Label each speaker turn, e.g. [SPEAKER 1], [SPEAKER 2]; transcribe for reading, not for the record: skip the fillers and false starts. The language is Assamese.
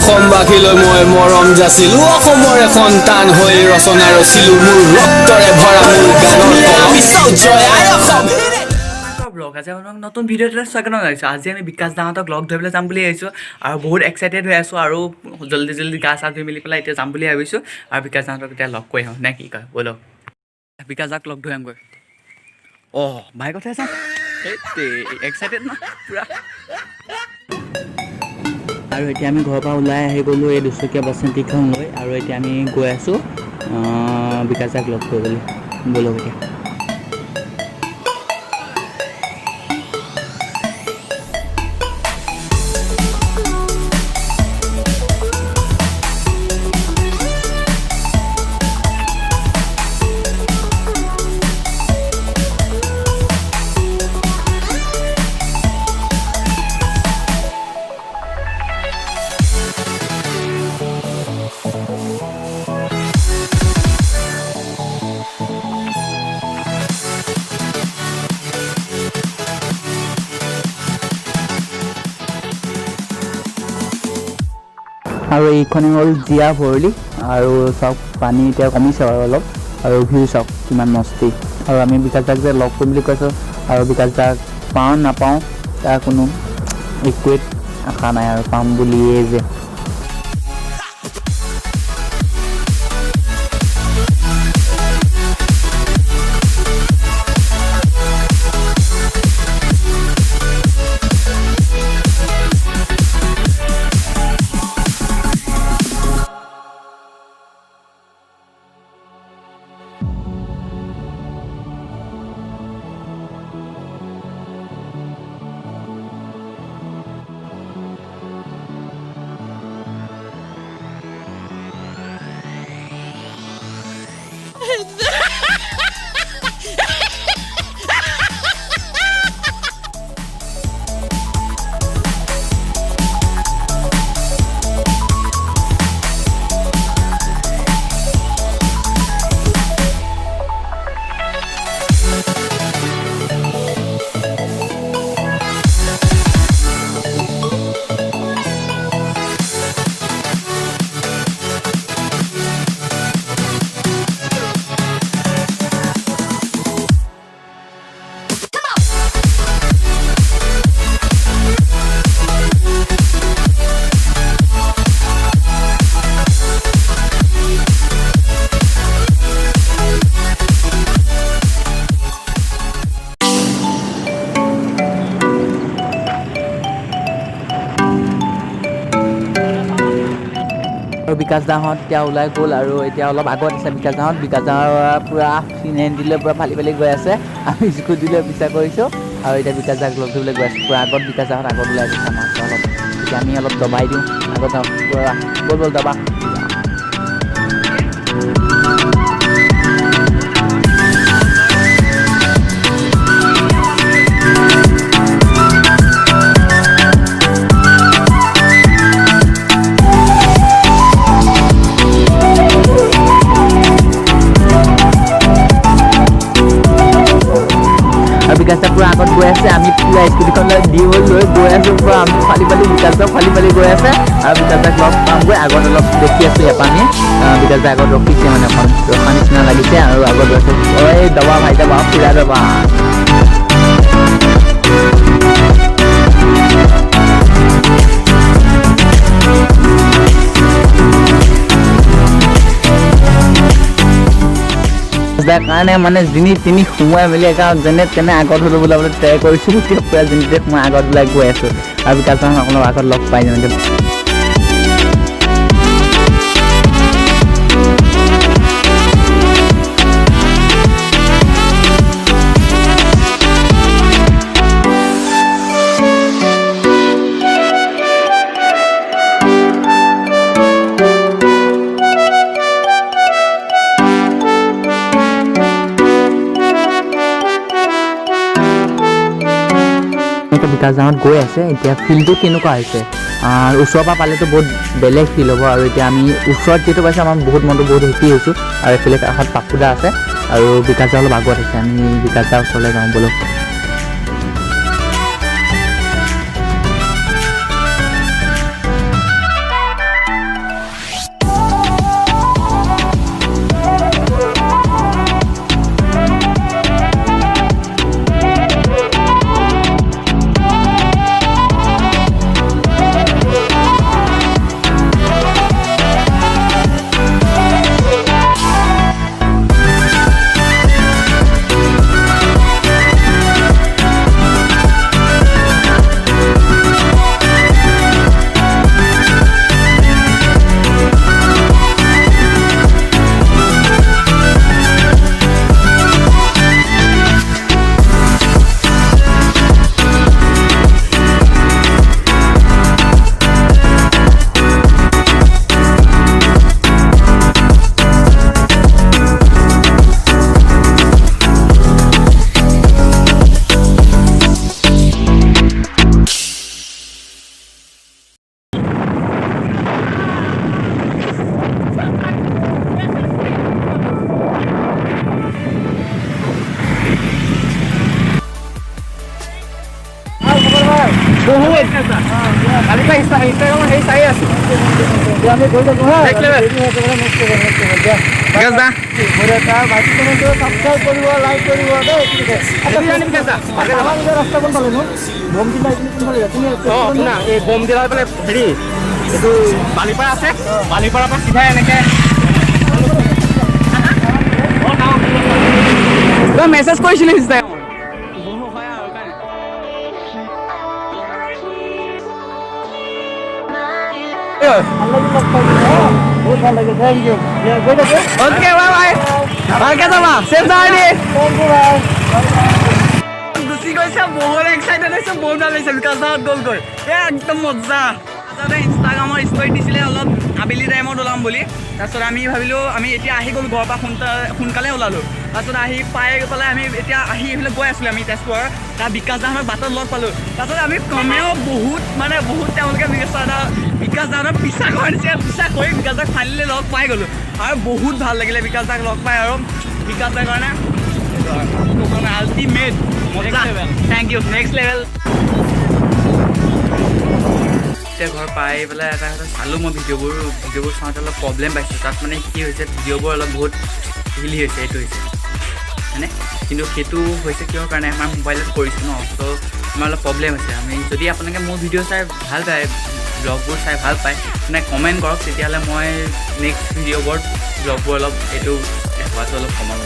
[SPEAKER 1] অসমবাসীলৈ মই মৰম যাচিলো অসমৰে সন্তান হৈ ৰচনা ৰচিলো মোৰ ৰক্তৰে ভৰা মোৰ গানৰ কলম জয় আই অসম
[SPEAKER 2] ব্লগ আজি আপোনাক নতুন ভিডিঅ' এটা স্বাগতম জনাইছোঁ। আজি আমি বিকাশ দাহঁতক লগ ধৰিবলৈ যাম বুলি আহিছোঁ আৰু বহুত এক্সাইটেড হৈ আছোঁ আৰু জল্দি গা চা ধুই মেলি পেলাই এতিয়া যাম বুলি ভাবিছোঁ আৰু বিকাশ দাহঁতক এতিয়া লগ কৰি আহোঁ নে কি কয় ব'লক বিকাশ দাক লগ ধৰি আহোঁগৈ। অঁ বাইকতহে যাম এক্সাইটেড ন পূৰা। আৰু এতিয়া আমি ঘৰৰ পৰা ওলাই আহি গ'লোঁ এই দুচকীয়া বাছখন লৈ আৰু এতিয়া আমি গৈ আছোঁ বিকাশ দাক লগ কৰিবলৈ ব'লক এতিয়া। আৰু এইখনে হ'ল জীয়া ভৰলি আৰু চাওক পানী এতিয়া কমিছে বাৰু অলপ আৰু ভিউ চাওক কিমান মস্তি। আৰু আমি বিকাশ দাক যে লগ কৰিম বুলি কৈছোঁ আৰু বিকাশ দাক পাওঁ নাপাওঁ তাৰ কোনো একোৱে আশা নাই আৰু পাম বুলিয়ে যে। আৰু বিকাশ দাহঁত এতিয়া ওলাই গ'ল আৰু এতিয়া অলপ আগত আছে বিকাশ দাহঁত। বিকাশ দাহৰ পূৰা চিনেণ্ডিলৈ পূৰা ফালি গৈ আছে। আমি স্কুটিলৈ পিছা কৰিছোঁ আৰু এতিয়া বিকাশ দাক লগ ধৰিবলৈ গৈ আছোঁ। পূৰা আগত বিকাশ দাহঁত আগত ওলাই গৈছে আমাক অলপ। এতিয়া আমি অলপ দবাই দিওঁ আগত যাওঁ পূৰা গ'ল দবা। বিকাশ দা পূৰা আগত গৈ আছে। আমি পূৰা স্কুটিখন লৈ ডিবো লৈ গৈ আছোঁ পূৰা আমি ফালি বিকাশ দাক ফালি গৈ আছে আৰু বিকাশ দাক লগ পামগৈ। আগত অলপ দেখি আছোঁ ইয়াৰ পৰা আমি বিকাশ দা আগত ৰখিছে মানে এখন ৰখা নিচিনা লাগিছে আৰু আগত ৰৈছে এই দবা ভাই দবা পূৰা দবা। যাৰ কাৰণে মানে যিনি তিনি সোমোৱাই মেলি যেনে তেনে আগত হ'লোঁ বুলাবলৈ ট্ৰাই কৰিছোঁ। এতিয়া পূৰা যেনি তেনে মই আগত ওলাই গৈ আছোঁ আৰু বিকাশ দাহঁত অলপ আগত লগ পাই যাওঁ। বিকাশ দাহঁত গৈ আছে। এতিয়া ফিল্ডটো কেনেকুৱা হৈছে আৰু ওচৰৰ পৰা পালেতো বহুত বেলেগ ফিল হ'ব। আৰু এতিয়া আমি ওচৰত যিহেতু পাইছোঁ আমাৰ বহুত মনটো বহুত হেপি হৈছোঁ। আৰু এইফালে কাষত পাপুদা আছে আৰু বিকাশ দা অলপ আগত আছে। আমি বিকাশ দাৰ ওচৰলৈ যাওঁ ব'লক। কালি পৰা ইনষ্টাগ্ৰামত সেই চাই আছোঁ
[SPEAKER 3] আমি গৈ থাকোঁ হা
[SPEAKER 2] Next level. বিকাশ দা
[SPEAKER 3] ছাবস্ক্ৰাইব কৰিব লাইক কৰিব দেই ঠিক আছে আমাৰ নিজৰ ৰাস্তা কোন পালে নো বমদিলা তুমি
[SPEAKER 2] অঁ শুনা এই বমদিলা মানে হেৰি এইটো বালিপাৰা আছে বালিপাৰাৰ পৰা চিধাই এনেকৈ মেছেজ কৰিছিলো ইনষ্টাগ্ৰামত
[SPEAKER 3] বহুত ভাল লাগে থেংক ইউ গৈ থাকোঁ
[SPEAKER 2] অ'কে বাই বাই ভালকৈ যাবা চেফ যাবা গুচি গৈছে বহুত এক্সাইটেড হৈছে বহুত ভাল লাগিছে বিকাশ দাহঁত গ'লগৈ একদম মজা তাতে ইনষ্টাগ্ৰামৰ ষ্টৰি দিছিলে অলপ আবেলি টাইমত ওলাম বুলি তাৰপিছত আমি ভাবিলোঁ আমি এতিয়া আহি গ'লোঁ ঘৰৰ পৰা সোনকালে ওলালোঁ তাৰপিছত আহি পাই পেলাই আমি এতিয়া আহি এইফালে গৈ আছিলোঁ আমি তেজপুৰৰ তাৰ বিকাশ দাহঁতক বাটত লগ পালোঁ তাৰপিছত আমি কমেও বহুত তেওঁলোকে বিকাশ দাহঁতক পিছা কৰি দিছে পিছা কৰি বিকাশ দাক ফাইনেলি লগ পাই গ'লোঁ আৰু বহুত ভাল লাগিলে বিকাশ দাক লগ পাই আৰু বিকাশ দাৰ কাৰণে ultimate thank you next level এতিয়া ঘৰ পাই পেলাই এটা কথা চালোঁ মই ভিডিঅ'বোৰ চাওঁতে অলপ প্ৰব্লেম পাইছোঁ তাত মানে কি হৈছে ভিডিঅ'বোৰ অলপ বহুত হিলি হৈছে এইটো হৈছে হয়নে কিন্তু সেইটো হৈছে কিহৰ কাৰণে আমাৰ মোবাইলত কৰিছোঁ ন ত' আমাৰ অলপ প্ৰব্লেম হৈছে আমি যদি আপোনালোকে মোৰ ভিডিঅ' চাই ভাল পায় ব্লগবোৰ চাই ভাল পায় মানে কমেণ্ট কৰক তেতিয়াহ'লে মই নেক্সট ভিডিঅ'বোৰত ব্লগবোৰ অলপ এইটো হোৱাটো অলপ কমাব